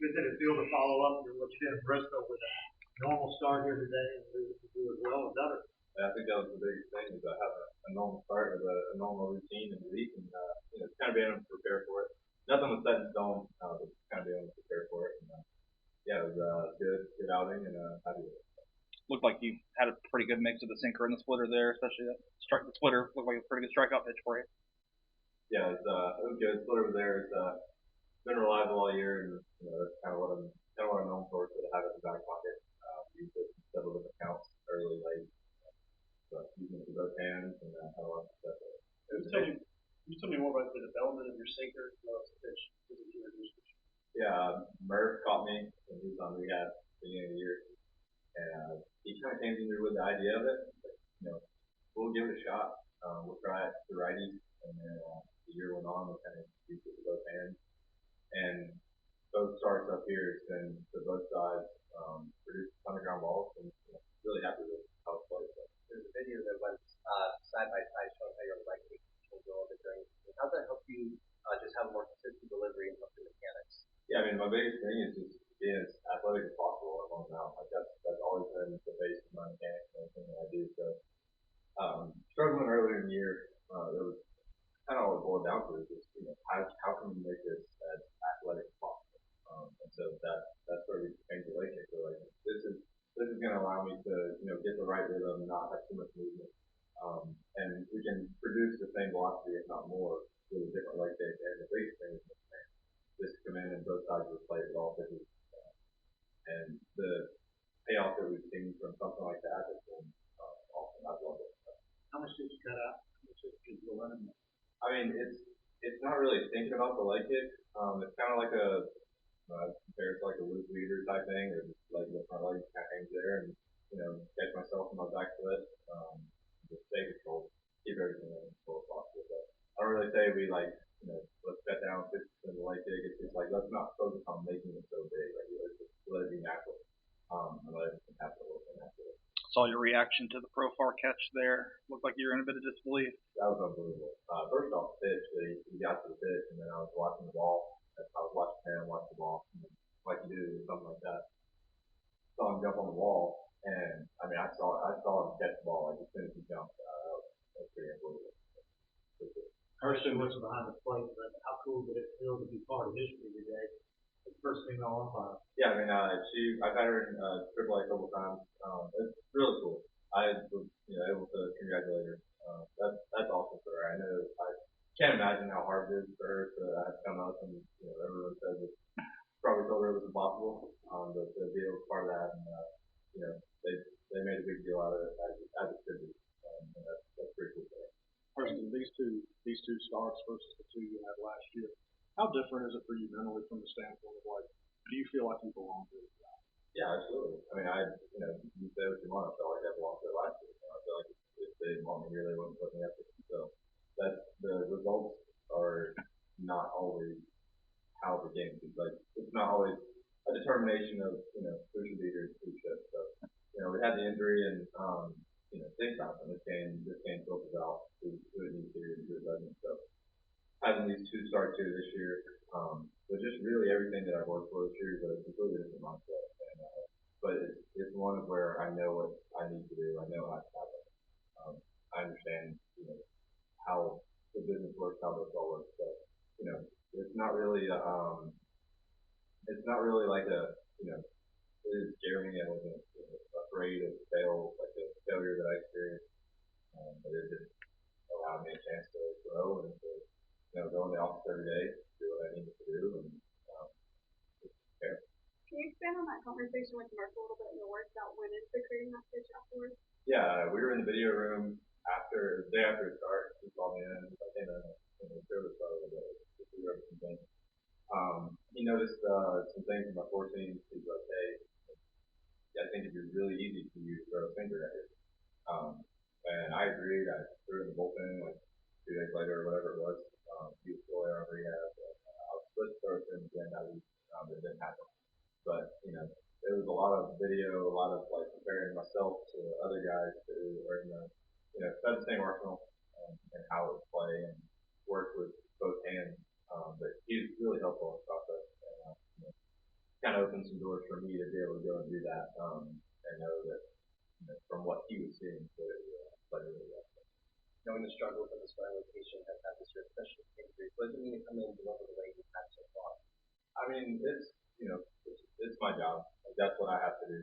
Good did it feel to follow up with what you did in Bristol with a normal start here today and do as well as others? Yeah, I think that was the biggest thing is have a normal start with a normal routine in the week and kind of being able to prepare for it. Nothing was set in stone, but kind of being able to prepare for it. And, yeah, it was a good outing and happy with it. Looked like you had a pretty good mix of the sinker and the splitter there, especially the splitter looked like a pretty good strikeout pitch for you. Yeah, it was good. Splitter was there. It's been reliable all year, and that's kind of what I'm known for. To have it in the back pocket, use it in several different counts, early, late. So using it with both hands and had a lot of success with it. You tell me more about the development of your sinker as well as the pitch. Yeah, Murph caught me when he was on rehab at the beginning of the year, and he kind of came to me with the idea of it. But, we'll give it a shot. We'll try it the righties, and then the year went on. We kind of used it with both hands. And both starts up here, it's been to both sides, produced a ton of ground balls, and really happy with how it's played. There's a video that went side by side showing how your leg kick changed a little bit during the season. How does that help you just have a more consistent delivery and help the mechanics? Yeah, I mean, my biggest thing is just being as athletic as possible along the mound. Like that's always been the base of my mechanics and everything that I do. So struggling earlier in the year, it was kind of all it boiled down to is just how can we make this as athletic as possible. And so that's where we changed the leg kick. So like this is going to allow me to get the right rhythm, not have too much movement, and we can produce the same velocity if not more with a different leg kick. And the biggest thing is just come in and both sides of the plate with all pitches. And the payoff that we've seen from something like that has been awesome. I've loved it. How much did you cut out? How much did you run? I mean, it's not really thinking about the leg kick. It's kind of like compared to like a loop leader type thing, or just like the front leg kind of hangs there, and catch myself in my back foot, just stay control, keep everything in control as possible. But I don't really say we let's cut down 50% of the leg kick. It's just like let's not focus on making it so big. Like let's just let it be natural, and let everything happen a little bit naturally. Saw your reaction to the Profar catch there. Looked like you were in a bit of disbelief. That was unbelievable. First off, the pitch, he got to the pitch, and then I was watching the ball. I was watching him watch the ball, like you do, something like that. Saw him jump on the wall, and I mean, I saw him catch the ball like as soon as he jumped. That was pretty unbelievable. Hurston was behind the plate, but how cool did it feel to be part of history today? The first thing on umpire. Yeah, I mean, I've had her in AAA a couple times. It's really cool. I was able to congratulate her. That's awesome for her. I can't imagine how hard it is for her to have come up and everyone says it. Probably told her it was impossible, but to be able to be part of that and they made a big deal out of it as it should be. And that's pretty cool for her. Hurston, these two starts versus the two you had last year, how different is it for you mentally from the standpoint of like, do you feel like you belong to this guy? Yeah, absolutely. I mean, you say what you want. I felt like I belonged there last year. I feel like if they didn't want me here, they wouldn't put me up there. So the results are not always how the game is. Like it's not always a determination of who should be here, who should. So we had the injury and think about it. This game filters out who it needs to and who it doesn't. So having these two starts here this year, but just really everything that I've worked for this year is a completely different mindset. And, but it's one of where I know what I need to do. I know how to happen. I understand how the business works, how this all works. So it's not really like it is scaring me. I wasn't afraid of like the failure that I experienced, but it just allowed me a chance to grow and to go in the office every day, do what I needed to do, and prepare. Can you expand on that conversation with Mark a little bit and the work that went into creating that pitch afterwards? Yeah, we were in the video room the day after it started. He called me in. I came in and the service started to figure out some things. He noticed some things in my 14. He's like, hey, I think it'd be really easy for you to throw a sinker at it. And I agreed. I threw it in the bullpen like 2 days later or whatever it was. He was still there on rehab. I was supposed to throw it to him again that week. It didn't happen. But, there was a lot of video, a lot of like comparing myself to other guys who were in the, the same arsenal and how it would play and work with both hands. But he was really helpful in the process. And, kind of opened some doors for me to be able to go and do that, and know that, from what he was seeing, that it played really well. Knowing the struggles of the starting rotation has had this year, especially injuries, what does it mean to come in and deliver the way you have so far? I mean, it's my job. Like, that's what I have to do.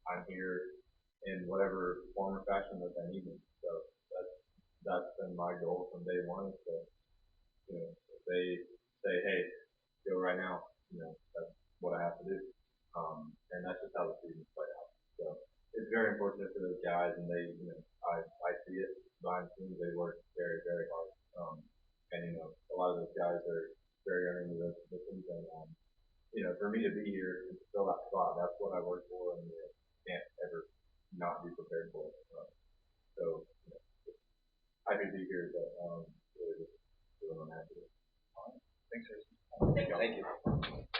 I'm here in whatever form or fashion that they need me. So that's been my goal from day one. Is to, if they say, hey, go right now, that's what I have to do. And that's just how the season's played out. So it's very unfortunate for those guys, and they, I see it behind the scenes. They work very, very hard. And a lot of those guys are very earning those positions, and for me to be here and fill that spot, that's what I work for, and can't ever not be prepared for it. So happy to be here, but really just feeling unhappy. Thanks, Hurston. Thank you.